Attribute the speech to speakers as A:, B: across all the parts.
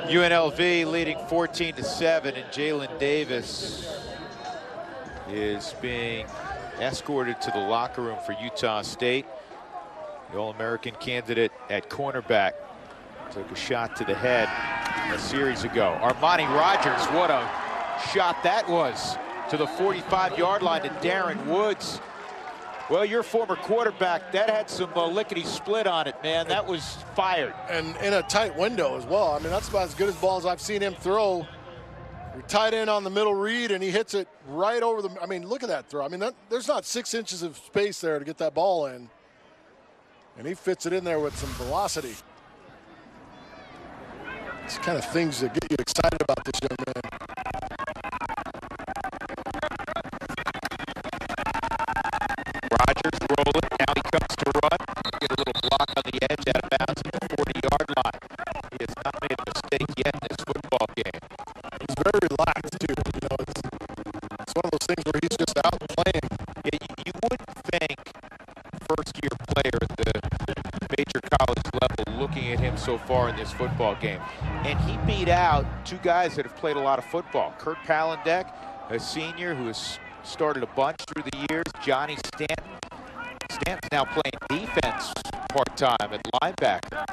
A: UNLV leading 14-7, and Jalen Davis is being escorted to the locker room for Utah State. The All-American candidate at cornerback took a shot to the head a series ago. Armani Rogers, what a shot that was to the 45-yard line to Darren Woods. Well, your former quarterback, that had some lickety-split on it, man. That was fired.
B: And in a tight window as well. I mean, that's about as good as balls I've seen him throw. You're tight end on the middle read, and he hits it right over the, I mean, look at that throw. I mean, there's not 6 inches of space there to get that ball in. And he fits it in there with some velocity. It's the kind of things that get you excited about this young man.
A: Rogers rolling, now he comes to run. Get a little block on the edge, out of bounds at the 40-yard line. He has not made a mistake yet in this football game.
B: He's very relaxed too. You know, it's one of those things where he's just out playing.
A: Yeah, you wouldn't think first-year player at the major college level looking at him so far in this football game. And he beat out 2 guys that have played a lot of football. Kurt Palandek, a senior who has started a bunch through the years. Johnny Stanton. Stanton's now playing defense part-time at linebacker.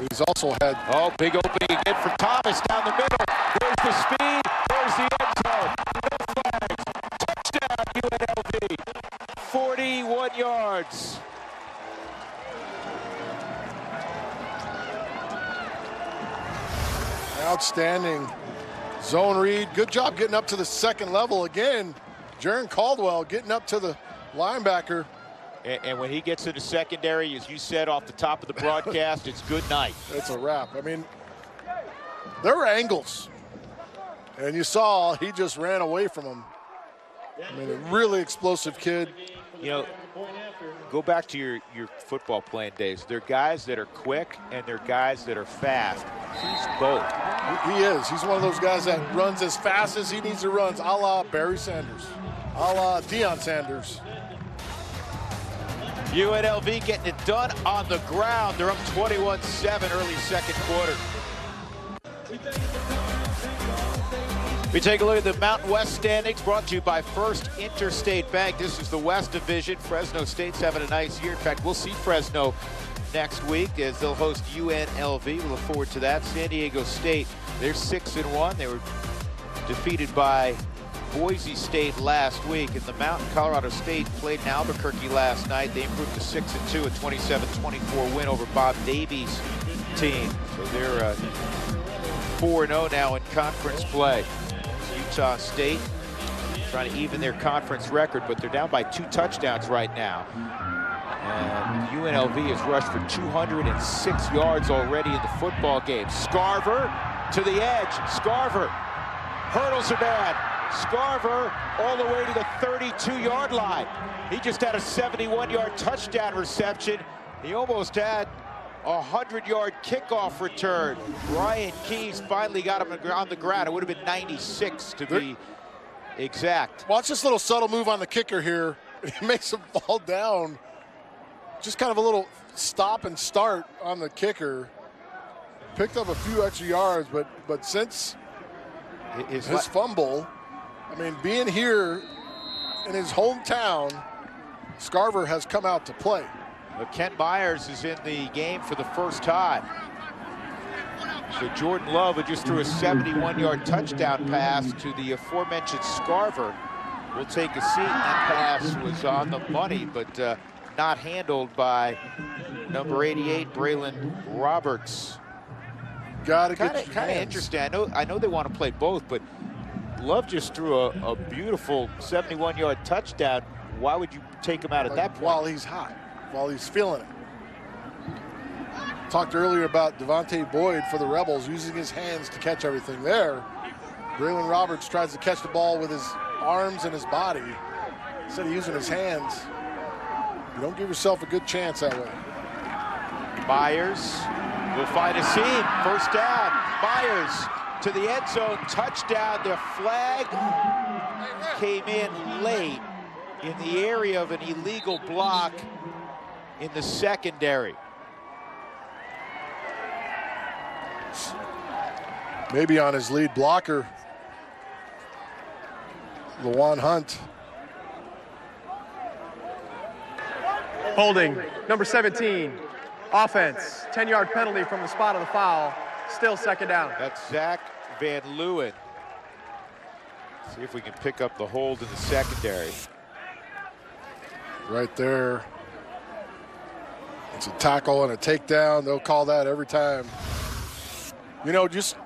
B: He's also had...
A: Oh, big opening again for Thomas down the middle. There's the speed. There's the end zone. No flags. Touchdown, UNLV. 41 yards.
B: Outstanding zone read. Good job getting up to the second level. Again, Jaron Caldwell getting up to the linebacker.
A: And when he gets to the secondary, as you said off the top of the broadcast, it's good night.
B: It's a wrap. I mean, there were angles. And you saw he just ran away from him. I mean, a really explosive kid.
A: You know, go back to your football playing days. They're guys that are quick and they're guys that are fast. He's both.
B: He is. He's one of those guys that runs as fast as he needs to run, a la Barry Sanders, a la Deion Sanders.
A: UNLV getting it done on the ground. They're up 21-7 early second quarter. We take a look at the Mountain West standings, brought to you by First Interstate Bank. This is the West Division. Fresno State's having a nice year. In fact, we'll see Fresno next week as they'll host UNLV. We look forward to that. San Diego State, they're 6-1. They were defeated by Boise State last week. And the Mountain, Colorado State played in Albuquerque last night. They improved to 6-2, a 27-24 win over Bob Davies' team. So they're 4-0 now in conference play. Utah State trying to even their conference record, but they're down by 2 touchdowns right now. And UNLV has rushed for 206 yards already in the football game. Scarver to the edge. Scarver. Hurdles are bad. Scarver all the way to the 32-yard line. He just had a 71-yard touchdown reception. He almost had a 100-yard kickoff return. Brian Keys finally got him on the ground. It would have been 96 to be exact.
B: Watch this little subtle move on the kicker here. He makes him fall down. Just kind of a little stop and start on the kicker. Picked up a few extra yards, but since his fumble, I mean, being here in his hometown, Scarver has come out to play.
A: But Kent Myers is in the game for the first time. So Jordan Love, who just threw a 71-yard touchdown pass to the aforementioned Scarver, will take a seat. That pass was on the money, but not handled by number 88, Braylon Roberts.
B: Got
A: Kind of interesting. I know they want to play both, but Love just threw a beautiful 71-yard touchdown. Why would you take him out at that point?
B: While he's hot, while he's feeling it. Talked earlier about Devontae Boyd for the Rebels using his hands to catch everything there. Braylon Roberts tries to catch the ball with his arms and his body instead of using his hands. You don't give yourself a good chance that way.
A: Myers will find a seam. First down. Myers to the end zone. Touchdown. The flag came in late in the area of an illegal block in the secondary.
B: Maybe on his lead blocker, Lawan Hunt.
C: Holding, number 17, offense, 10-yard penalty from the spot of the foul, still second down.
A: That's Zach Van Leeuwen. See if we can pick up the hold in the secondary.
B: Right there. It's a tackle and a takedown. They'll call that every time. You know, just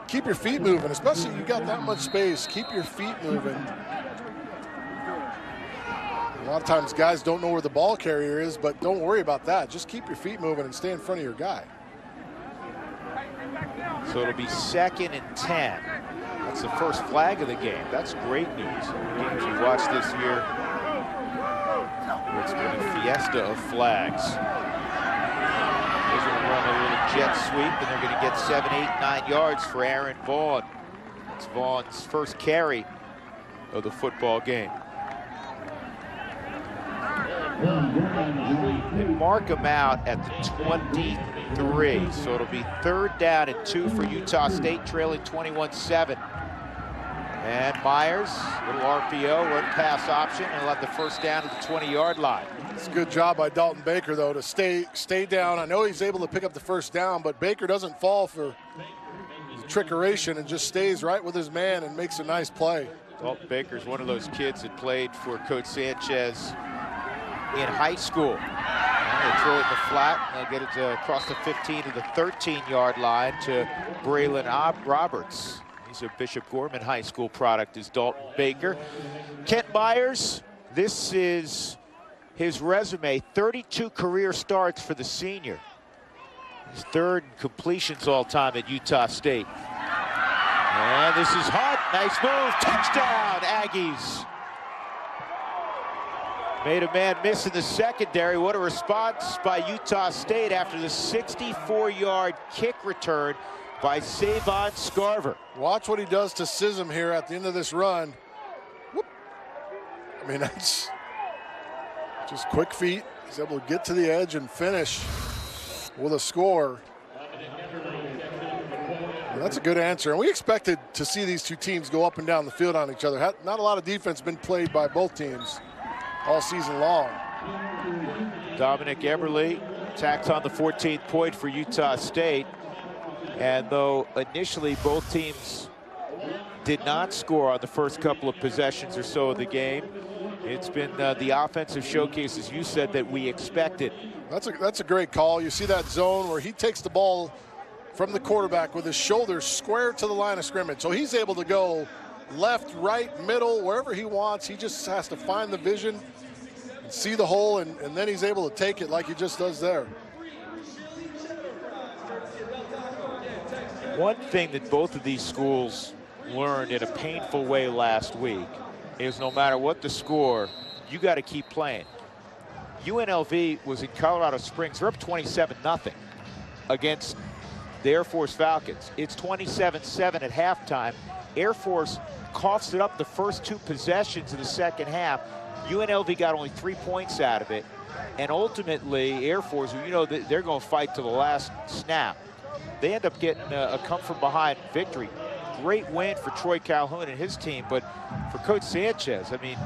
B: keep your feet moving, especially you got that much space. Keep your feet moving. A lot of times guys don't know where the ball carrier is, but don't worry about that. Just keep your feet moving and stay in front of your guy.
A: So it'll be 2nd and 10. That's the first flag of the game. That's great news. Games we watched this year, it's been a fiesta of flags. They're going to run a little jet sweep, and they're going to get 7, 8, 9 yards for Aaron Vaughn. It's Vaughn's first carry of the football game. They mark him out at the 23, so it'll be 3rd down and 2 for Utah State, trailing 21-7. And Myers, little RPO, run pass option, and he'll have the first down at the 20-yard line.
B: It's a good job by Dalton Baker, though, to stay down. I know he's able to pick up the first down, but Baker doesn't fall for the trickeration and just stays right with his man and makes a nice play.
A: Dalton Baker's one of those kids that played for Coach Sanchez in high school. And they throw it in the flat, and they'll get it across the 15 to the 13-yard line to Braylon Roberts. He's a Bishop Gorman High School product, is Dalton Baker. Kent Myers, this is his resume, 32 career starts for the senior. His 3rd in completions all time at Utah State. And this is Hunt, nice move, touchdown Aggies. Made a man miss in the secondary. What a response by Utah State after the 64-yard kick return by Savon Scarver.
B: Watch what he does to Sism here at the end of this run. Whoop. I mean, that's just quick feet. He's able to get to the edge and finish with a score. And that's a good answer. And we expected to see these two teams go up and down the field on each other. Not a lot of defense been played by both teams all season long.
A: Dominic Eberle tacks on the 14th point for Utah State. And though initially both teams did not score on the first couple of possessions or so of the game, it's been the offensive showcase, as you said, that we expected.
B: That's a great call. You see that zone where he takes the ball from the quarterback with his shoulders square to the line of scrimmage. So he's able to go left, right, middle, wherever he wants. He just has to find the vision and see the hole, and then he's able to take it like he just does there.
A: One thing that both of these schools learned in a painful way last week is no matter what the score, you got to keep playing. UNLV was in Colorado Springs. They're up 27-0 against the Air Force Falcons. It's 27-7 at halftime. Air Force coughs it up the first 2 possessions of the second half. UNLV got only 3 points out of it. And ultimately, Air Force, you know, they're going to fight to the last snap. They end up getting a come-from-behind victory. Great win for Troy Calhoun and his team, but for Coach Sanchez, I mean,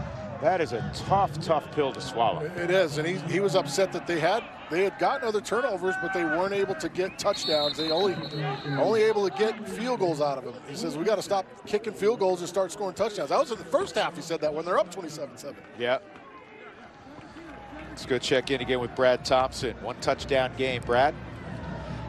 A: that is a tough pill to swallow.
B: It is, and he was upset that they had gotten other turnovers, but they weren't able to get touchdowns. They only able to get field goals out of them. He says, we got to stop kicking field goals and start scoring touchdowns. That was in the first half, he said that, when they're up 27-7.
A: Yeah. Let's go check in again with Brad Thompson. 1 touchdown game, Brad.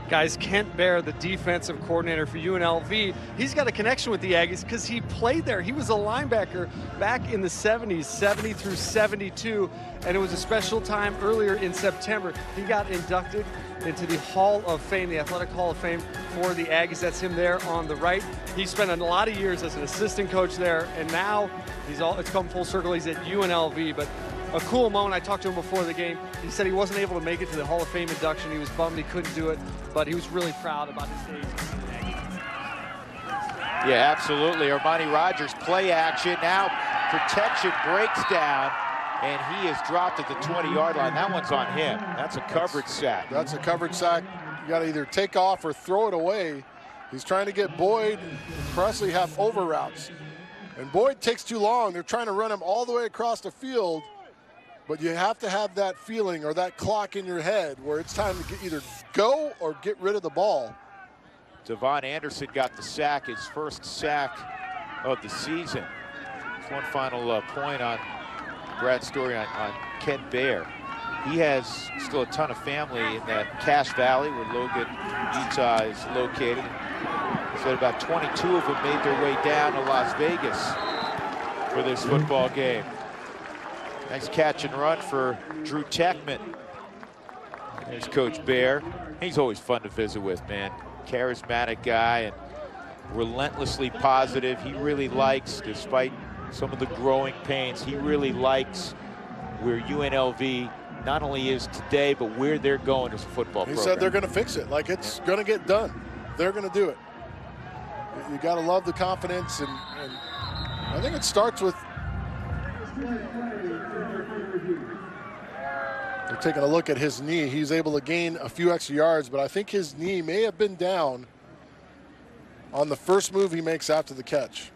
C: Guys, Kent Baer, the defensive coordinator for UNLV, he's got a connection with the Aggies because he played there. He was a linebacker back in the 70s, 70 through 72, and it was a special time earlier in September. He got inducted into the Hall of Fame, the Athletic Hall of Fame for the Aggies. That's him there on the right. He spent a lot of years as an assistant coach there, and now it's come full circle. He's at UNLV, but a cool moment. I talked to him before the game. He said he wasn't able to make it to the Hall of Fame induction. He was bummed he couldn't do it, but he was really proud about his days.
A: Yeah, absolutely. Armani Rogers, play action. Now protection breaks down. and he is dropped at the 20-yard line. That one's on him. That's a coverage sack.
B: That's a coverage sack. You got to either take off or throw it away. He's trying to get Boyd and Presley have over routes. And Boyd takes too long. They're trying to run him all the way across the field. But you have to have that feeling or that clock in your head where it's time to either go or get rid of the ball.
A: Devon Anderson got the sack, his first sack of the season. Just one final point on Brad's story on Ken Baer. He has still a ton of family in that Cache Valley where Logan, Utah is located. He said about 22 of them made their way down to Las Vegas for this football game. Nice catch and run for Drew Techman. There's Coach Baer. He's always fun to visit with, man. Charismatic guy and relentlessly positive. He really likes, despite some of the growing pains, he really likes where UNLV not only is today, but where they're going as a football program.
B: He said they're going to fix it. Like, it's going to get done. They're going to do it. You got to love the confidence, and I think it starts with they're taking a look at his knee. He's able to gain a few extra yards, but I think his knee may have been down on the first move he makes after the catch.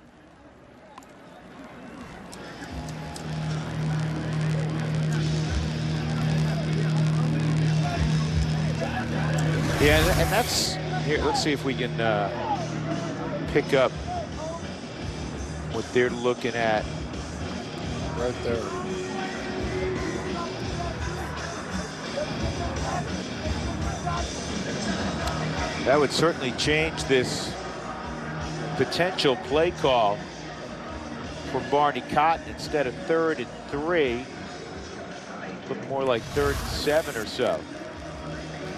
A: Yeah, and that's here. Let's see if we can pick up what they're looking at
B: right there.
A: That would certainly change this potential play call for Barney Cotton. Instead of 3rd and 3, look more like 3rd and 7 or so.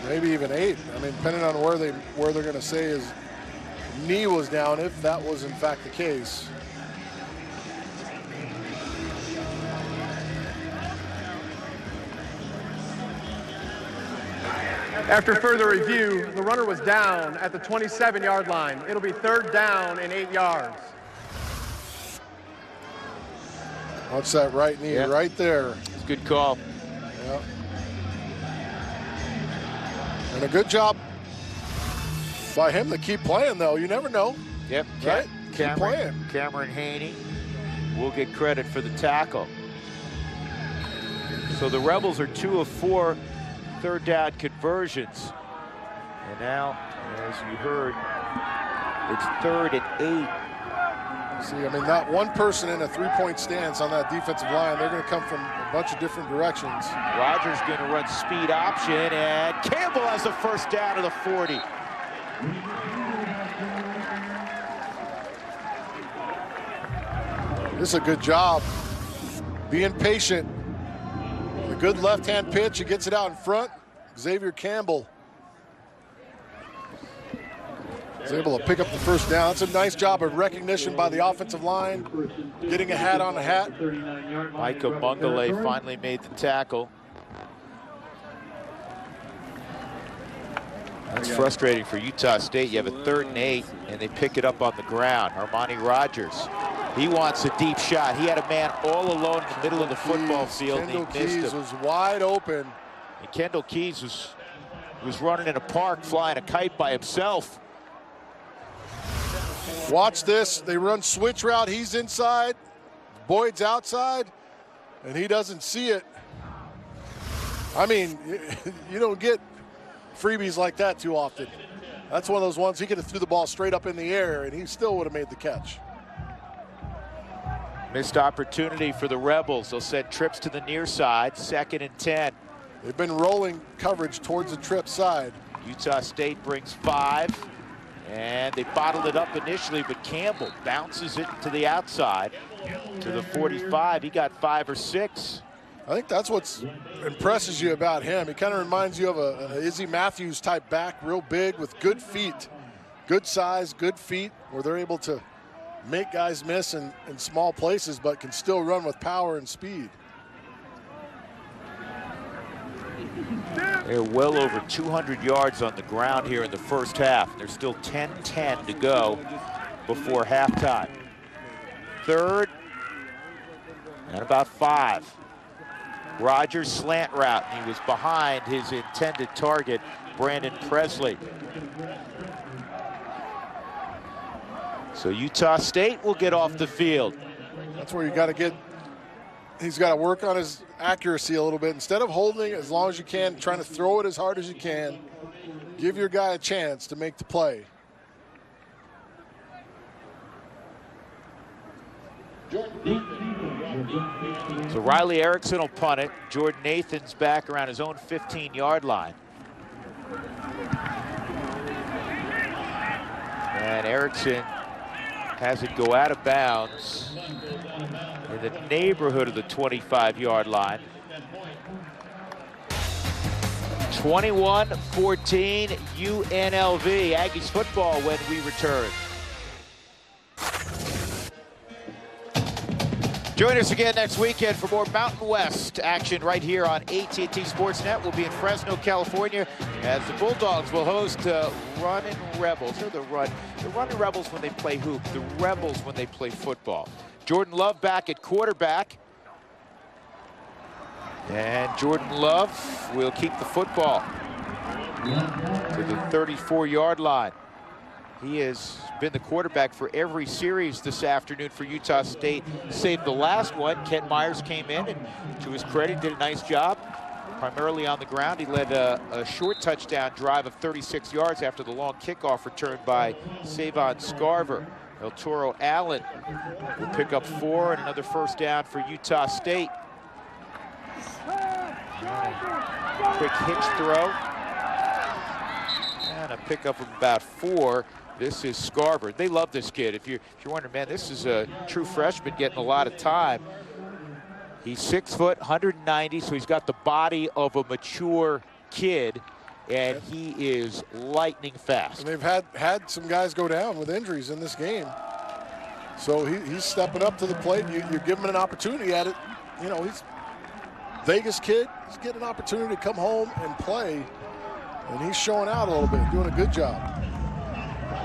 B: Maybe even 8. I mean, depending on where they're going to say his knee was down, if that was in fact the case.
D: After further review, the runner was down at the 27-yard line. It'll be 3rd down and 8 yards.
B: Watch that right knee right there.
A: It's a good call.
B: Yep. And a good job by him to keep playing, though. You never know.
A: Yep.
B: Right?
A: Cameron Haney will get credit for the tackle. So the Rebels are 2 of 4 3rd down conversions. And now, as you heard, it's 3rd and 8.
B: See, I mean, that one person in a 3-point stance on that defensive line, they're going to come from a bunch of different directions.
A: Rogers going to run speed option, and Campbell has the first down to the 40.
B: This is a good job. Being patient. A good left-hand pitch. He gets it out in front. Xavier Campbell is able to pick up the first down. That's a nice job of recognition by the offensive line, getting a hat on a hat.
A: Micah Mungale finally made the tackle. That's frustrating for Utah State. You have a 3rd and 8, and they pick it up on the ground. Armani Rogers, he wants a deep shot. He had a man all alone in the middle of the football field, and he missed him.
B: Keys was wide open.
A: And Kendall Keys was running in a park, flying a kite by himself.
B: Watch this. They run switch route. He's inside. Boyd's outside, and he doesn't see it. I mean, you don't get freebies like that too often. That's one of those ones he could have threw the ball straight up in the air, and he still would have made the catch.
A: Missed opportunity for the Rebels. They'll send trips to the near side, 2nd and 10.
B: They've been rolling coverage towards the trip side.
A: Utah State brings 5, and they bottled it up initially, but Campbell bounces it to the outside to the 45. He got 5 or 6.
B: I think that's what impresses you about him. He kind of reminds you of a Izzy Matthews type back, real big with good feet, good size, good feet, where they're able to make guys miss in small places, but can still run with power and speed.
A: They're well over 200 yards on the ground here in the first half. There's still 10-10 to go before halftime. 3rd and about 5. Rogers slant route, and he was behind his intended target, Brandon Presley. So Utah State will get off the field.
B: That's where you got to get. He's got to work on his accuracy a little bit. Instead of holding it as long as you can, trying to throw it as hard as you can, give your guy a chance to make the play.
A: So Riley Erickson will punt it. Jordan Nathan's back around his own 15-yard line. And Erickson has it go out of bounds in the neighborhood of the 25-yard line. 21-14 UNLV. Aggies football when we return. Join us again next weekend for more Mountain West action right here on AT&T Sportsnet. We'll be in Fresno, California, as the Bulldogs will host Runnin' Rebels. They're the Runnin' Rebels when they play hoop, the Rebels when they play football. Jordan Love back at quarterback. And Jordan Love will keep the football to the 34-yard line. He has been the quarterback for every series this afternoon for Utah State, save the last one. Kent Myers came in and, to his credit, did a nice job, primarily on the ground. He led a short touchdown drive of 36 yards after the long kickoff return by Savon Scarver. El Toro Allen will pick up 4 and another first down for Utah State. Quick hitch throw. And a pickup of about 4. This is Scarver. They love this kid. If you're wondering, man, this is a true freshman getting a lot of time. He's 6 foot, 190, so he's got the body of a mature kid, and he is lightning fast.
B: And they've had some guys go down with injuries in this game. So he's stepping up to the plate. You're giving him an opportunity at it. You know, he's Vegas kid. He's getting an opportunity to come home and play. And he's showing out a little bit, doing a good job.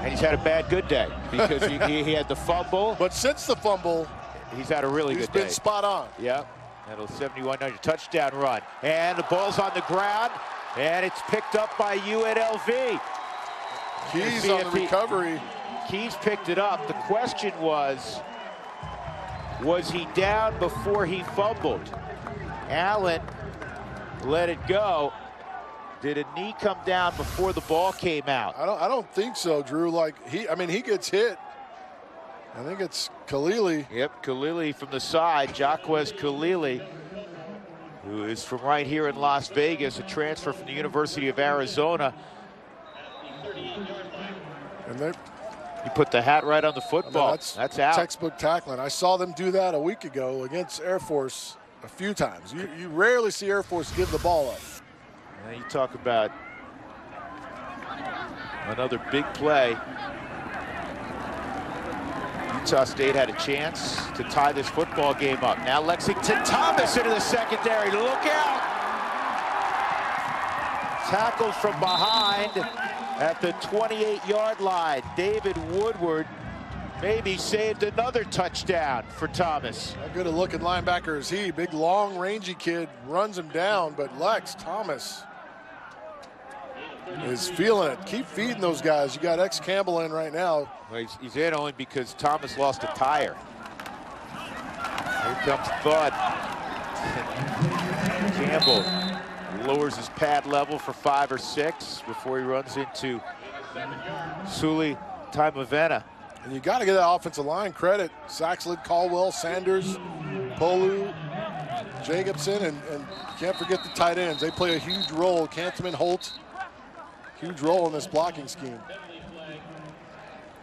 A: And he's had a bad good day because he had the fumble.
B: But since the fumble,
A: he's had a really good day.
B: He's been spot on.
A: Yep. That'll 71-yard touchdown run. And the ball's on the ground, and it's picked up by UNLV.
B: Keys on the recovery.
A: Keys picked it up. The question was he down before he fumbled? Allen let it go. Did a knee come down before the ball came out?
B: I don't think so, Drew. Like he gets hit. I think it's Khalili.
A: Yep, Khalili from the side. Jaquez Khalili, who is from right here in Las Vegas, a transfer from the University of Arizona.
B: And they
A: put the hat right on the football. That's out.
B: Textbook tackling. I saw them do that a week ago against Air Force a few times. You rarely see Air Force give the ball up.
A: Now you talk about another big play. Utah State had a chance to tie this football game up. Now Lexington Thomas into the secondary. Look out! Tackled from behind at the 28-yard line. David Woodward maybe saved another touchdown for Thomas.
B: How good a looking linebacker is he? Big, long, rangy kid, runs him down, but Lex Thomas is feeling it. Keep feeding those guys. You got X Campbell in right now.
A: Well, he's in only because Thomas lost a tire. Here comes Bud. Campbell lowers his pad level for 5 or 6 before he runs into Suli Taimavena.
B: And you got to give that offensive line credit. Saxlid, Caldwell, Sanders, Polu, Jacobson, and you can't forget the tight ends. They play a huge role. Cantman, Holt, huge role in this blocking scheme.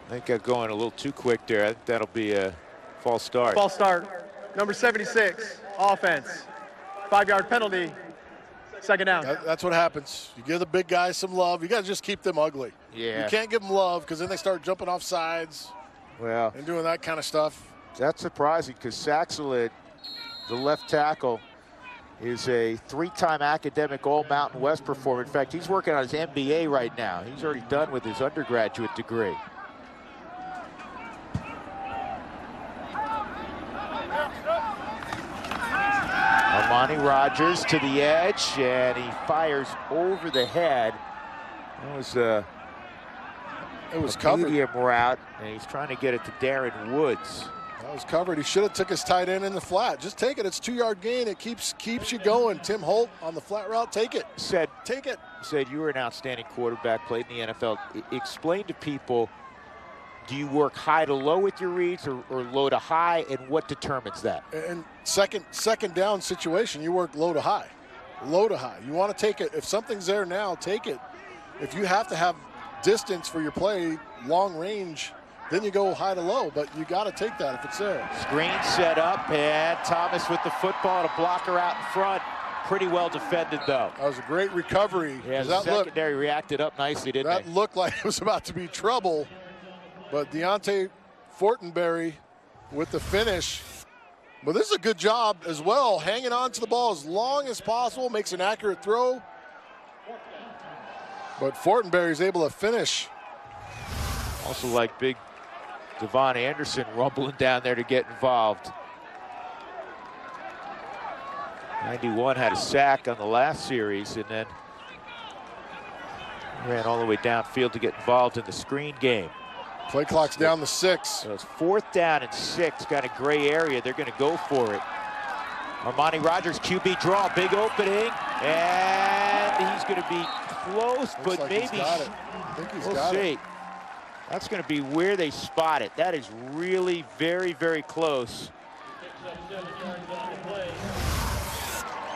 A: I think I'm going a little too quick there. I think that'll be a false start.
D: False start. Number 76, offense. 5-yard penalty. Second down.
B: That's what happens. You give the big guys some love. You got to just keep them ugly.
A: Yeah.
B: You can't give them love because then they start jumping off sides and doing that kind of stuff.
A: That's surprising because Saxelid, the left tackle, is a 3-time academic All-Mountain West performer. In fact, he's working on his MBA right now. He's already done with his undergraduate degree. Armani Rogers to the edge, and he fires over the head. It was
B: covered.
A: Medium route, and he's trying to get it to Darren Woods.
B: That was covered. He should have took his tight end in the flat. Just take it. It's 2-yard gain. It keeps you going. Tim Holt on the flat route. Take it. Take it.
A: Said you were an outstanding quarterback, played in the NFL. Explain to people, do you work high to low with your reads or low to high, and what determines that?
B: And second down situation, you work low to high. Low to high. You want to take it. If something's there now, take it. If you have to have distance for your play, long range, then you go high to low, but you got to take that if it's there.
A: Screen set up, and Thomas with the football, and a blocker out in front. Pretty well defended, though.
B: That was a great recovery.
A: Yeah, the secondary reacted up nicely, didn't
B: they? That looked like it was about to be trouble, but Deontay Fortenberry with the finish. But this is a good job as well, hanging on to the ball as long as possible, makes an accurate throw. But Fortenberry is able to finish.
A: Also like big Devon Anderson rumbling down there to get involved. 91 had a sack on the last series, and then ran all the way downfield to get involved in the screen game.
B: Play clock's down to 6.
A: So it's 4th down and 6. Got a gray area. They're going to go for it. Armani Rogers, QB draw, big opening, and he's going to be close, but
B: like
A: maybe
B: he's got it. I think he's
A: we'll
B: got
A: see.
B: it.
A: That's going to be where they spot it. That is really very, very close.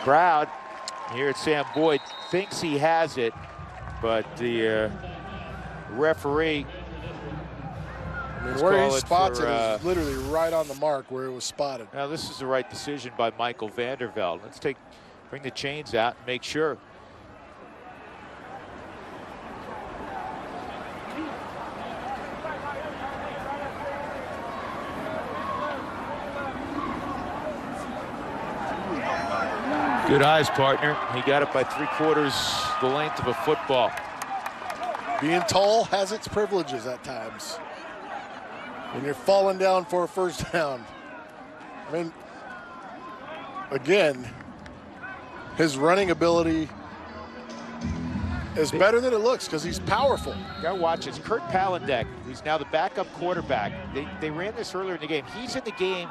A: Crowd here at Sam Boyd thinks he has it, but the referee.
B: I mean, where he spots it is literally right on the mark where it was spotted.
A: Now this is the right decision by Michael Vandervelde. Let's bring the chains out and make sure. Good eyes, partner. He got it by 3/4 the length of a football.
B: Being tall has its privileges at times. When you're falling down for a first down. I mean, again, his running ability is better than it looks because he's powerful.
A: You gotta watch this. Kurt Palandek, he's now the backup quarterback. They ran this earlier in the game. He's in the game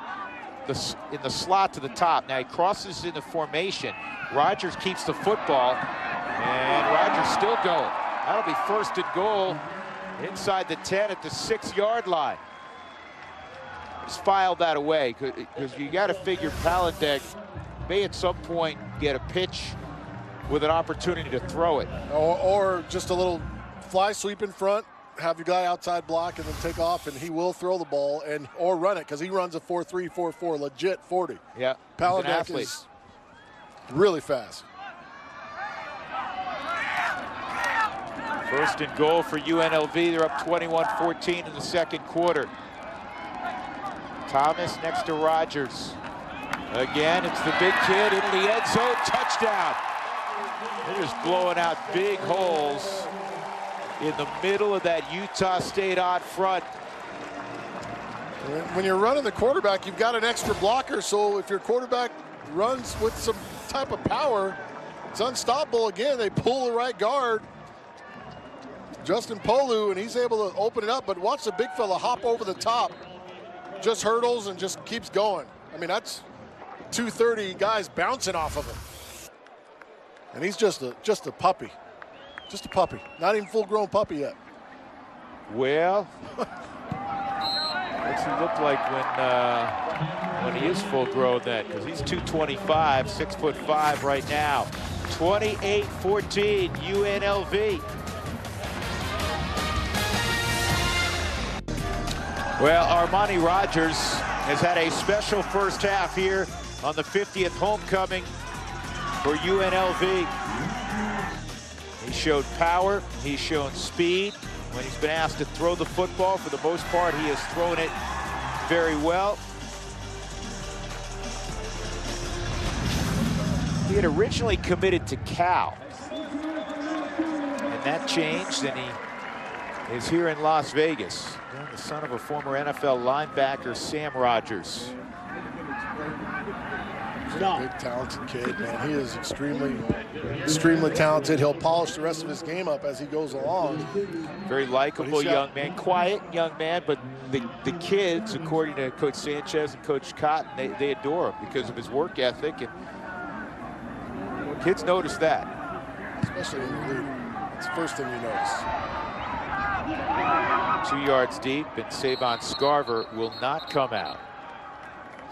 A: in the slot to the top. Now he crosses into formation. Rogers keeps the football, and Rogers still going. That'll be 1st and goal inside the 10 at the 6-yard line. Just file that away, because you got to figure Palandek may at some point get a pitch with an opportunity to throw it.
B: Or just a little fly sweep in front, have your guy outside block, and then take off, and he will throw the ball or run it, because he runs a 4.3, 4.4, legit 40.
A: Yeah,
B: Palandek is really fast.
A: 1st and goal for UNLV. They're up 21-14 in the 2nd quarter. Thomas next to Rogers. Again, it's the big kid in the end zone. Touchdown. They're just blowing out big holes in the middle of that Utah State odd front.
B: When you're running the quarterback, you've got an extra blocker, so if your quarterback runs with some type of power, it's unstoppable. Again, they pull the right guard, Justin Polu, and he's able to open it up, but watch the big fella hop over the top, just hurdles and just keeps going. I mean, that's 230 guys bouncing off of him. And he's just a puppy. Just a puppy. Not even full-grown puppy yet.
A: Well, what's he look like when he is full-grown then? Because he's 225, 6'5" right now. 28-14, UNLV. Well, Armani Rogers has had a special first half here on the 50th homecoming for UNLV. He showed power, he's shown speed. When he's been asked to throw the football, for the most part, he has thrown it very well. He had originally committed to Cal, and that changed, and he is here in Las Vegas. The son of a former NFL linebacker, Sam Rogers.
B: Big, talented kid, man. He is extremely talented. He'll polish the rest of his game up as he goes along.
A: Very likable young man, quiet young man, but the kids, according to Coach Sanchez and Coach Cotton, they adore him because of his work ethic, and kids notice that.
B: Especially when you're leading. It's the first thing you notice.
A: 2 yards deep, and Savon Scarver will not come out.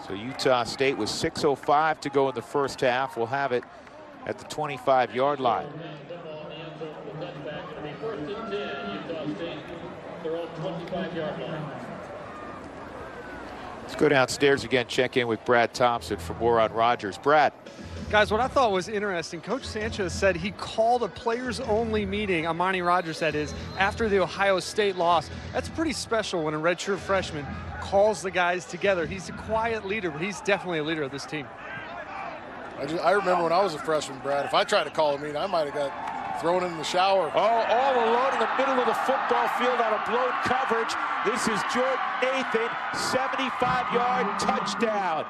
A: So Utah State with 6:05 to go in the first half. We'll have it at the 25-yard line. Let's go downstairs again, check in with Brad Thompson for more on Rogers. Brad.
C: Guys, what I thought was interesting, Coach Sanchez said he called a players-only meeting, Amani Rogers that is, after the Ohio State loss. That's pretty special when a redshirt freshman calls the guys together. He's a quiet leader, but he's definitely a leader of this team.
B: I remember when I was a freshman, Brad, if I tried to call a meeting, I might have got thrown in the shower.
A: Oh, all alone in the middle of the football field on a blown coverage. This is Jordan Nathan, 75-yard touchdown.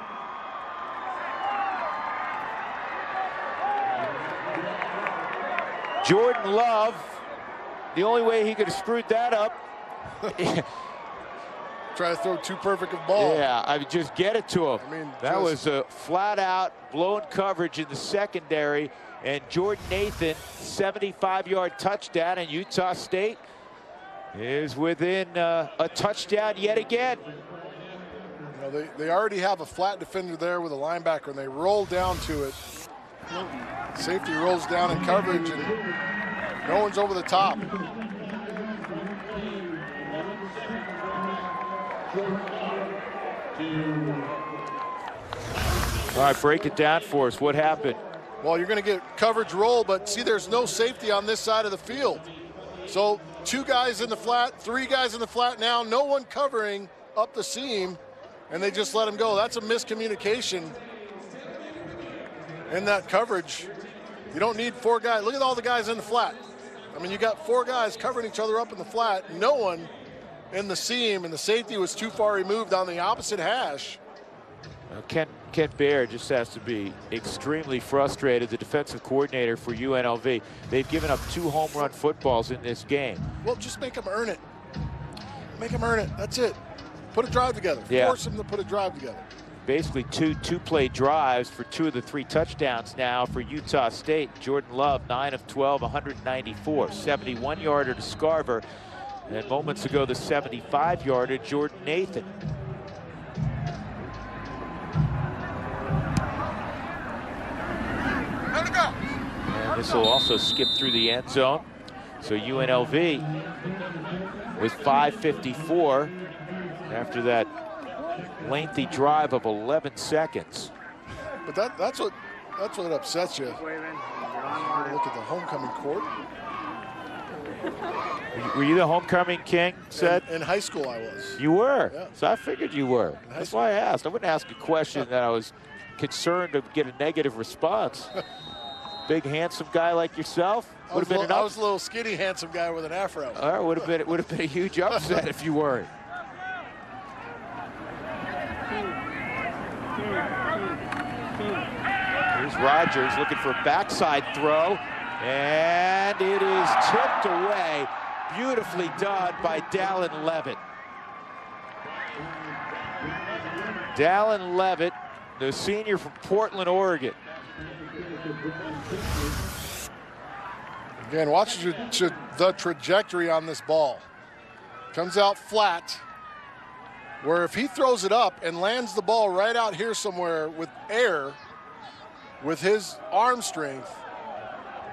A: Jordan Love, the only way he could have screwed that up.
B: Try to throw too perfect a ball.
A: Yeah, I would just get it to him.
B: I mean,
A: that was a flat-out blown coverage in the secondary, and Jordan Nathan, 75-yard touchdown, and Utah State is within a touchdown yet again.
B: You know, they already have a flat defender there with a linebacker, and they roll down to it. Safety rolls down in coverage, and no one's over the top.
A: All right, break it down for us. What happened?
B: Well, you're going to get coverage roll, but see, there's no safety on this side of the field. So 2 guys in the flat, 3 guys in the flat now, no one covering up the seam, and they just let him go. That's a miscommunication in that coverage. You don't need 4 guys. Look at all the guys in the flat. I mean, you got 4 guys covering each other up in the flat, no one in the seam, and the safety was too far removed on the opposite hash.
A: Kent Baer just has to be extremely frustrated, the defensive coordinator for UNLV. They've given up 2 home run footballs in this game.
B: Well, just make them earn it. Make them earn it. That's it. Put a drive together.
A: Yeah.
B: Force them to put a drive together.
A: Basically two-play drives for 2 of the 3 touchdowns now for Utah State. Jordan Love, 9 of 12, 194. 71-yarder to Scarver. And moments ago, the 75-yarder, Jordan Nathan. And this will also skip through the end zone. So UNLV with 5:54 after that lengthy drive of 11 seconds.
B: But that's what upsets you. Look at the homecoming court.
A: Were you the homecoming king, said?
B: In high school, I was.
A: You were?
B: Yeah.
A: So I figured you were. That's why I asked. I wouldn't ask a question that I was concerned to get a negative response. Big, handsome guy like yourself.
B: I was a little skinny, handsome guy with an afro.
A: All right, would have been a huge upset if you weren't. Here's Rogers looking for a backside throw, and it is tipped away. Beautifully done by Dallin Levitt. Dallin Levitt, the senior from Portland, Oregon.
B: Again, watch the trajectory on this ball. Comes out flat, where if he throws it up and lands the ball right out here somewhere with air, with his arm strength,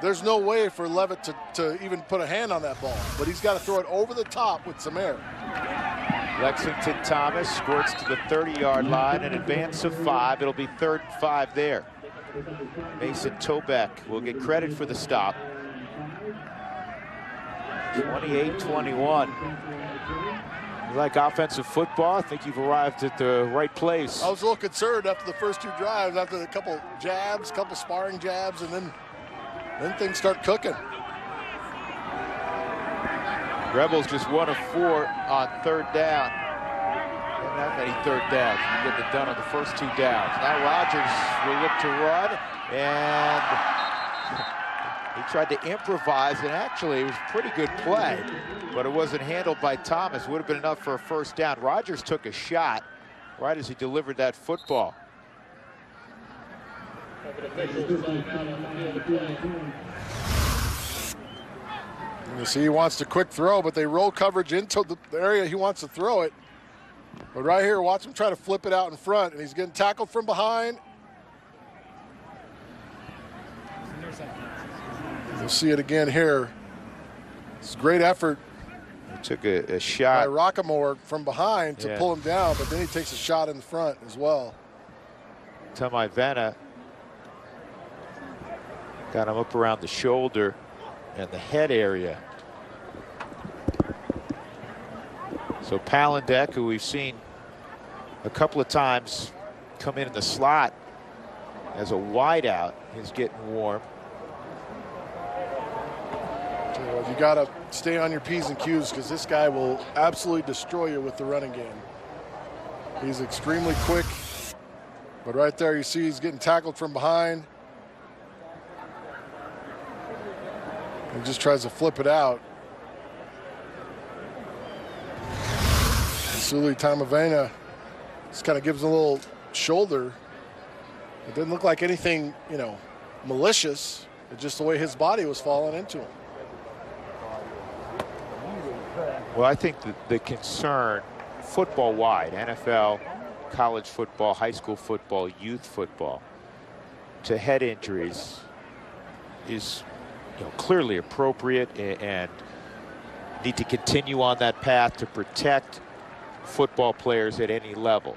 B: there's no way for Levitt to even put a hand on that ball. But he's got to throw it over the top with some air.
A: Lexington Thomas squirts to the 30-yard line, an advance of 5. It'll be 3rd and 5 there. Mason Tobeck will get credit for the stop. 28-21. You like offensive football? I think you've arrived at the right place.
B: I was a little concerned after the first 2 drives, after a couple jabs, couple sparring jabs, and then things start cooking.
A: Rebels just 1 of 4 on 3rd down. that many third downs. You get it done on the first 2 downs. Now Rogers will look to run, and he tried to improvise, and actually it was a pretty good play, but it wasn't handled by Thomas. Would have been enough for a first down. Rogers took a shot right as he delivered that football.
B: You see he wants the quick throw, but they roll coverage into the area he wants to throw it. But right here, watch him try to flip it out in front, and he's getting tackled from behind. You'll see it again here. It's a great effort.
A: He took a shot
B: by Rockamore from behind to pull him down, but then he takes a shot in the front as well.
A: Tamai Vanna got him up around the shoulder and the head area. So Palandek, who we've seen a couple of times come in the slot as a wideout, is getting warm.
B: You got to stay on your P's and Q's because this guy will absolutely destroy you with the running game. He's extremely quick, but right there you see he's getting tackled from behind. He just tries to flip it out. Suli Tamavena just kind of gives him a little shoulder. It didn't look like anything, you know, malicious. It's just the way his body was falling into him.
A: Well, I think the concern football-wide, NFL, college football, high school football, youth football, to head injuries is, you know, clearly appropriate and need to continue on that path to protect football players at any level.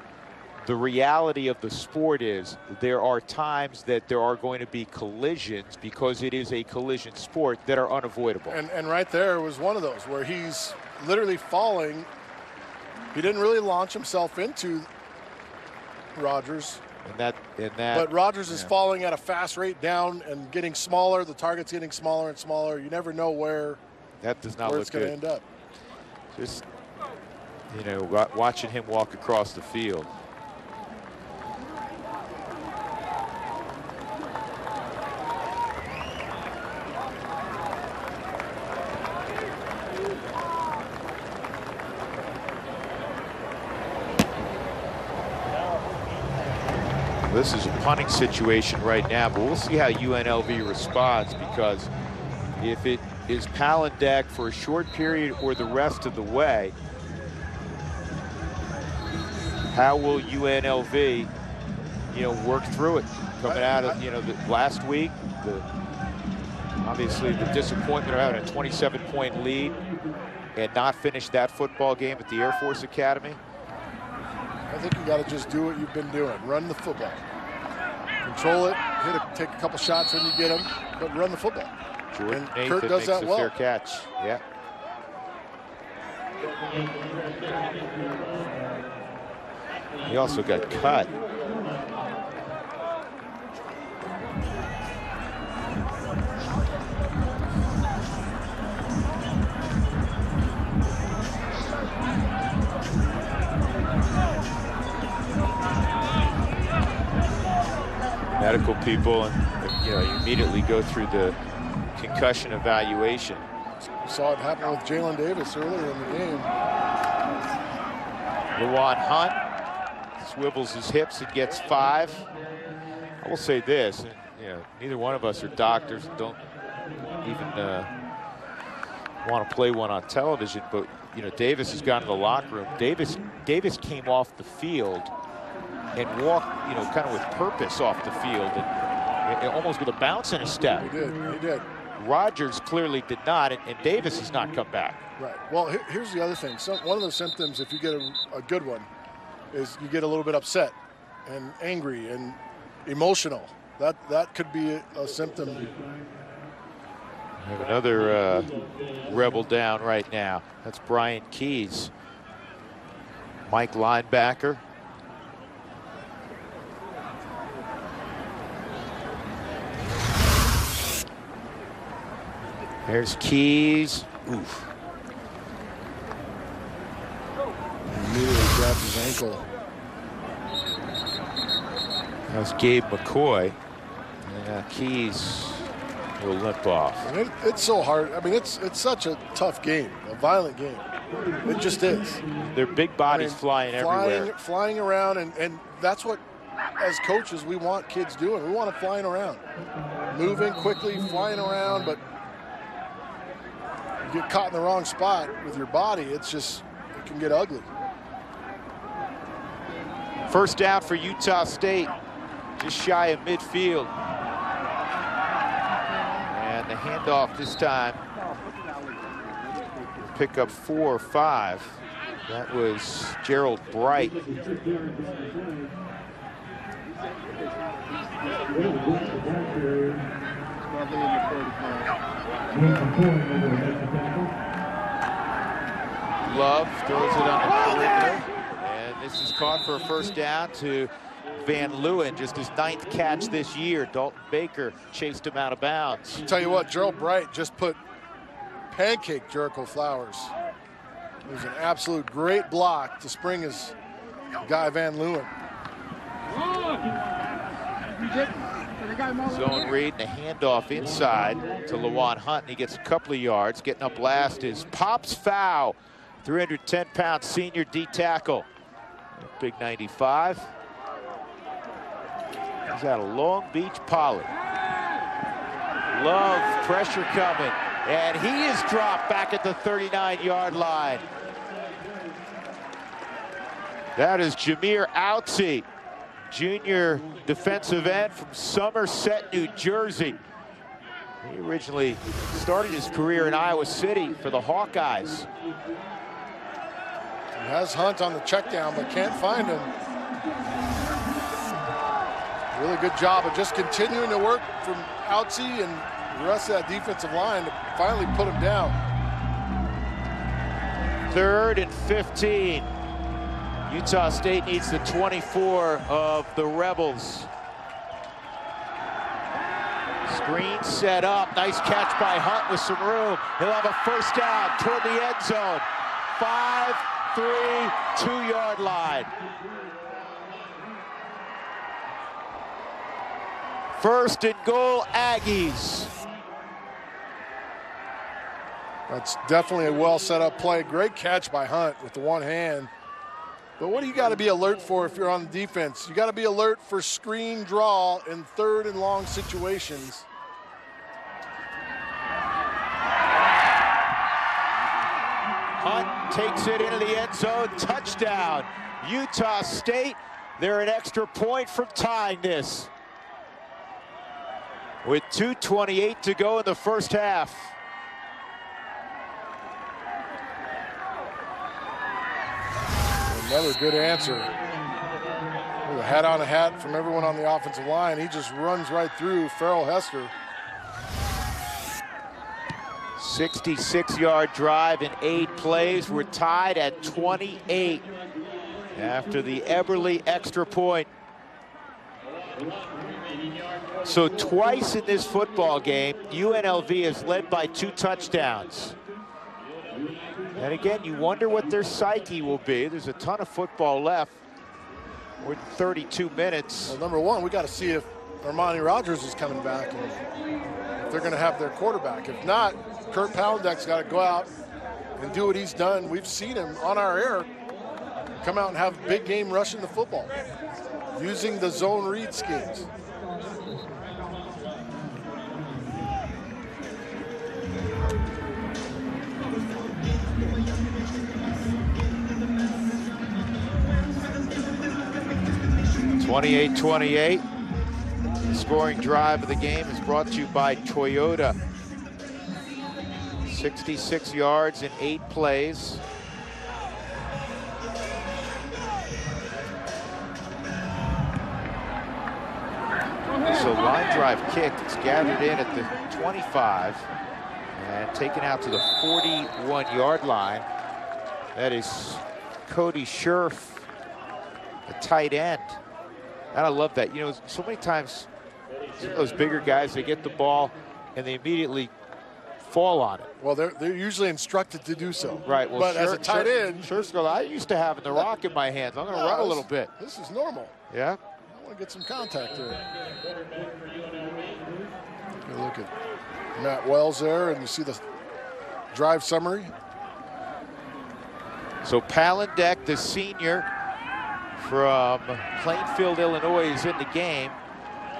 A: The reality of the sport is there are times that there are going to be collisions, because it is a collision sport, that are unavoidable.
B: And right there was one of those where he's literally falling. He didn't really launch himself into Rogers.
A: But
B: Rogers is falling at a fast rate down and getting smaller. The target's getting smaller and smaller. You never know where
A: that does not
B: where
A: look
B: it's going to end up.
A: Just, you know, watching him walk across the field. This is a punting situation right now, but we'll see how UNLV responds, because if it is Palandek for a short period or the rest of the way, how will UNLV, you know, work through it? Coming out of, you know, the last week, obviously the disappointment of having a 27-point lead and not finish that football game at the Air Force Academy.
B: I think you got to just do what you've been doing. Run the football. Control it, take a couple shots when you get them, but run the football.
A: Jordan
B: and
A: Nathan
B: Kurt does that well.
A: Fair catch. Yeah. He also got cut. Medical people, and you know, you immediately go through the concussion evaluation.
B: We saw it happen with Jalen Davis earlier in the game.
A: Lawan Hunt swivels his hips and gets 5. I will say this, and, you know, neither one of us are doctors and don't even want to play one on television, but you know, Davis has gone to the locker room. Davis came off the field and walked, you know, kind of with purpose off the field, and almost with a bounce and a step.
B: He did.
A: Rogers clearly did not, and Davis has not come back.
B: Right. Well, here's the other thing. One of the symptoms, if you get a good one, is you get a little bit upset and angry and emotional. That could be a symptom.
A: We have another rebel down right now. That's Brian Keys, Mike linebacker. There's Keys. Oof.
B: Immediately grabs his ankle.
A: That was Gabe McCoy. And Keys will limp off.
B: And it's so hard. I mean, it's such a tough game, a violent game. It just is.
A: Their big bodies flying everywhere.
B: Flying around, and that's what, as coaches, we want kids doing. We want them flying around. Moving quickly, flying around, but you get caught in the wrong spot with your body, it can get ugly.
A: First down for Utah State, just shy of midfield. And the handoff this time, pick up 4 or 5. That was Gerald Bright. Love throws it on the perimeter, and this is caught for a first down to Van Leeuwen, just his 9th catch this year. Dalton Baker chased him out of bounds.
B: I'll tell you what, Gerald Bright just put pancake Jericho Flowers. It was an absolute great block to spring his guy Van Leeuwen.
A: Zone read and a handoff inside to Lawan Hunt, and he gets a couple of yards. Getting up last is Pops Fow, 310-pound senior D tackle. Big 95. He's out of Long Beach Poly. Love, pressure coming, and he is dropped back at the 39-yard line. That is Jameer Outsey, junior defensive end from Somerset, New Jersey. He originally started his career in Iowa City for the Hawkeyes.
B: He has Hunt on the check down, but can't find him. Really good job of just continuing to work from Outsey and the rest of that defensive line to finally put him down.
A: 3rd and 15. Utah State needs the 24 of the Rebels. Screen set up. Nice catch by Hunt with some room. He'll have a first down toward the end zone. 5, 3, 2-yard line. First and goal, Aggies.
B: That's definitely a well set up play. Great catch by Hunt with the one hand. But what do you got to be alert for if you're on the defense? You got to be alert for screen draw in 3rd and long situations.
A: Hunt takes it into the end zone, touchdown. Utah State, they're an extra point from tying this. With 2:28 to go in the first half.
B: Another good answer. With a hat on a hat from everyone on the offensive line. He just runs right through Farrell Hester.
A: 66-yard drive in 8 plays. We're tied at 28 after the Eberle extra point. So twice in this football game, UNLV is led by 2 touchdowns. And again, you wonder what their psyche will be. There's a ton of football left. We're 32 minutes.
B: Well, number one, we got to see if Armani Rogers is coming back and if they're going to have their quarterback. If not, Kurt Poundek's got to go out and do what he's done. We've seen him on our air come out and have big game rushing the football using the zone read schemes.
A: (28-28). The scoring drive of the game is brought to you by Toyota. 66 yards in 8 plays. So line drive kick. It's gathered in at the 25 and taken out to the 41-yard line. That is Cody Scherf, the tight end. And I love that. You know, so many times, some of those bigger guys, they get the ball and they immediately fall on it.
B: Well, they're usually instructed to do so.
A: Right. Well,
B: but as a tight end,
A: I used to have the rock in my hands. I'm going to run a little bit.
B: This is normal.
A: Yeah.
B: I want to get some contact here. Take a look at Matt Wells there, and you see the drive summary.
A: So Palandek, the senior from Plainfield, Illinois, is in the game.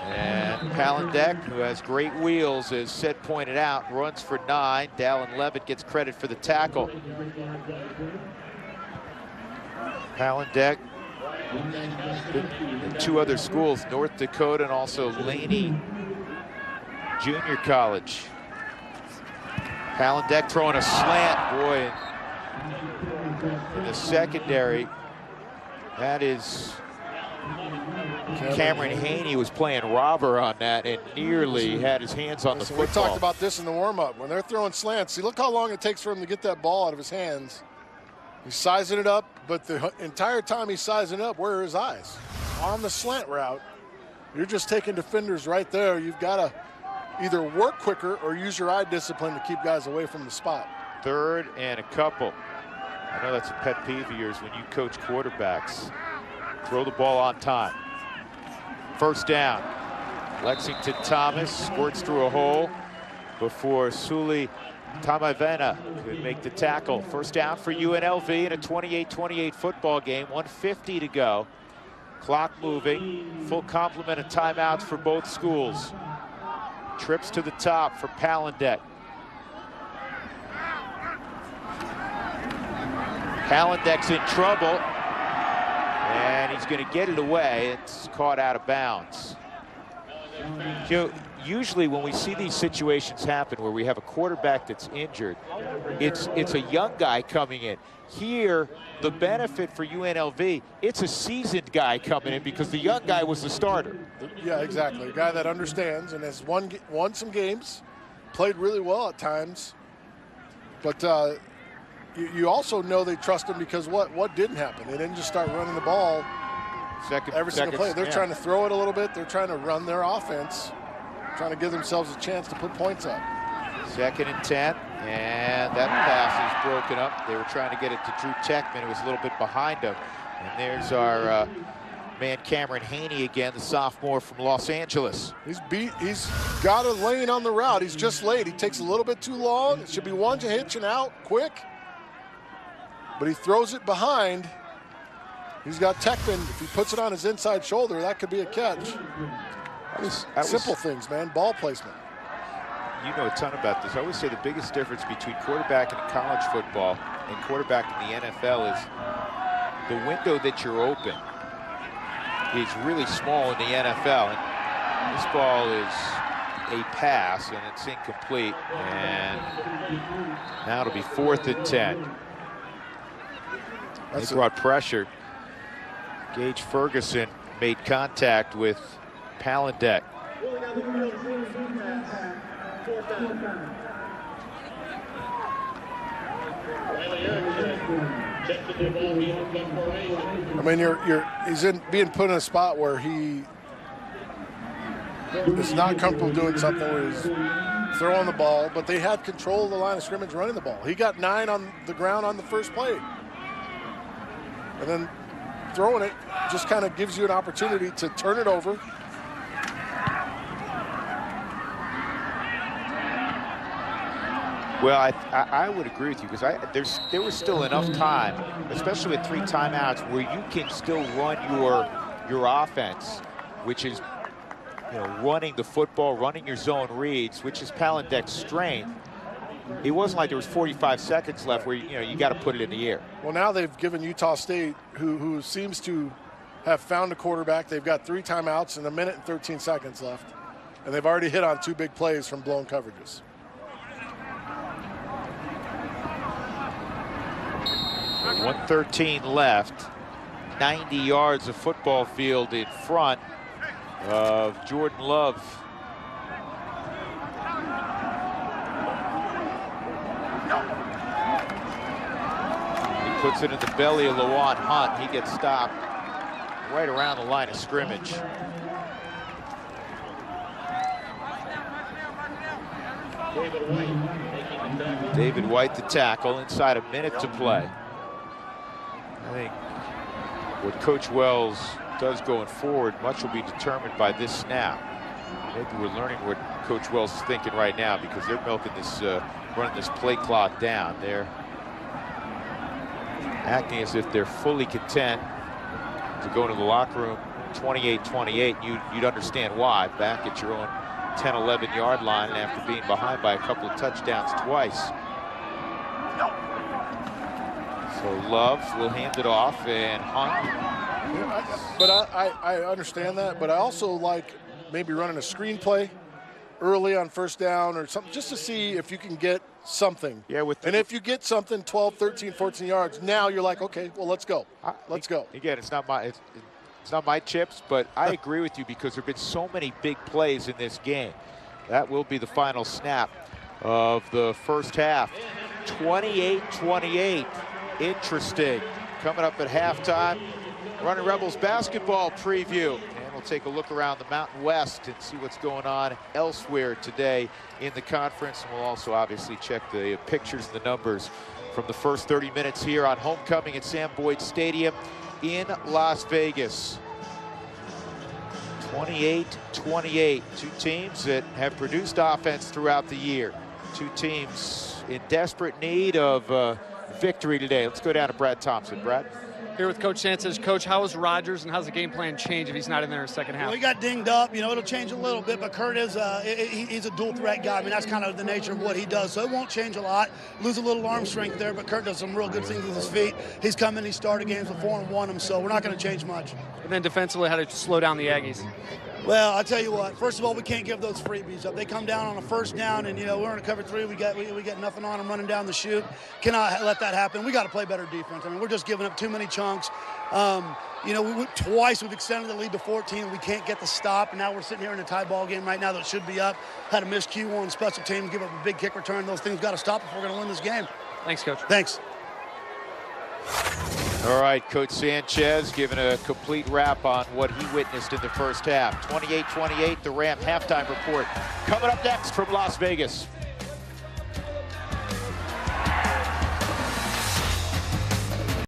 A: And Palandek, who has great wheels, as Sid pointed out, runs for 9. Dallin Levitt gets credit for the tackle. Palandek in 2 other schools, North Dakota and also Laney Junior College. Palandek throwing a slant, boy, in the secondary. That is Cameron Haney was playing robber on that and nearly had his hands on the football.
B: We talked about this in the warm-up. When they're throwing slants, see, look how long it takes for him to get that ball out of his hands. He's sizing it up, but the entire time he's sizing it up, where are his eyes? On the slant route, you're just taking defenders right there. You've got to either work quicker or use your eye discipline to keep guys away from the spot.
A: 3rd and a couple. I know that's a pet peeve of yours when you coach quarterbacks. Throw the ball on time. 1st down. Lexington Thomas squirts through a hole before Suli Tamavena could make the tackle. 1st down for UNLV in a 28-28 football game. 1:50 to go. Clock moving. Full complement of timeouts for both schools. Trips to the top for Palandek. Palandek's in trouble, and he's going to get it away. It's caught out of bounds. You know, usually when we see these situations happen where we have a quarterback that's injured, it's a young guy coming in. Here, the benefit for UNLV, it's a seasoned guy coming in because the young guy was the starter.
B: Yeah, exactly. A guy that understands and has won some games, played really well at times. But you also know they trust him because what didn't happen? They didn't just start running the ball every single play. They're trying to throw it a little bit. They're trying to run their offense, trying to give themselves a chance to put points up.
A: 2nd and 10, and that pass is broken up. They were trying to get it to Drew Techman, who was a little bit behind him. And there's our man Cameron Haney again, the sophomore from Los Angeles.
B: He's got a lane on the route. He's just late. He takes a little bit too long. It should be 1 to hitch and out quick. But he throws it behind. He's got Techman. If he puts it on his inside shoulder, that could be a catch. Simple things, man. Ball placement.
A: You know a ton about this. I always say the biggest difference between quarterback in college football and quarterback in the NFL is the window that you're open is really small in the NFL. And this ball is a pass, and it's incomplete. And now it'll be 4th and 10. They brought pressure. Gage Ferguson made contact with Palandek.
B: I mean, he's being put in a spot where he is not comfortable doing something where he's throwing the ball, but they had control of the line of scrimmage running the ball. He got 9 on the ground on the first play. And then throwing it just kind of gives you an opportunity to turn it over.
A: Well, I would agree with you because there was still enough time, especially with 3 timeouts, where you can still run your offense, which is running the football, running your zone reads, which is Palandek's strength. It wasn't like there was 45 seconds left where you got to put it in the air.
B: Well, now they've given Utah State, who seems to have found a quarterback. They've got 3 timeouts and 1 minute and 13 seconds left, and they've already hit on 2 big plays from blown coverages. .113 left. 90 yards of football field in front of Jordan Love. He puts it in the belly of Lawan Hunt. He gets stopped right around the line of scrimmage.
A: David White, the tackle, inside a minute to play. I think what Coach Wells does going forward, much will be determined by this snap. Maybe we're learning what Coach Wells is thinking right now, because they're milking this, running this play clock down. They're acting as if they're fully content to go into the locker room 28-28. You'd understand why. Back at your own 10, 11 yard line after being behind by a couple of touchdowns twice. So Love will hand it off, and Hunt.
B: But I understand that, but I also like maybe running a screenplay early on first down or something, just to see if you can get something.
A: Yeah,
B: and if you get something 12, 13, 14 yards, now you're like, okay, well, let's go. Let's go.
A: Again, it's not my chips, but I agree with you, because there have been so many big plays in this game. That will be the final snap of the first half. 28-28. Interesting. Coming up at halftime, Running Rebels basketball preview. And we'll take a look around the Mountain West and see what's going on elsewhere today in the conference. And we'll also obviously check the pictures and the numbers from the first 30 minutes here on homecoming at Sam Boyd Stadium in Las Vegas. 28-28. Two teams that have produced offense throughout the year. Two teams in desperate need of victory today. Let's go down to Brad Thompson. Brad?
C: Here with Coach Sanchez. Coach, how is Rodgers, and how's the game plan change if he's not in there in the second half?
E: Well, he got dinged up. You know, it'll change a little bit, but Kurt is he's a dual threat guy. I mean, that's kind of the nature of what he does. So it won't change a lot. Lose a little arm strength there, but Kurt does some real good things with his feet. He's come in, he started games before and won them, so we're not going to change much.
C: And then defensively, how to slow down the Aggies?
E: Well, I'll tell you what. First of all, we can't give those freebies up. They come down on a first down, and, you know, we're in a cover three. We got nothing on them running down the chute. Cannot let that happen. We got to play better defense. I mean, we're just giving up too many chunks. You know, twice we've extended the lead to 14. We can't get the stop, and now we're sitting here in a tie ball game right now that should be up. Had a missed Q1 special teams, give up a big kick return. Those things got to stop if we're going to win this game.
C: Thanks, Coach.
E: Thanks.
A: All right, Coach Sanchez giving a complete wrap on what he witnessed in the first half. 28-28, the Ram halftime report. Coming up next from Las Vegas.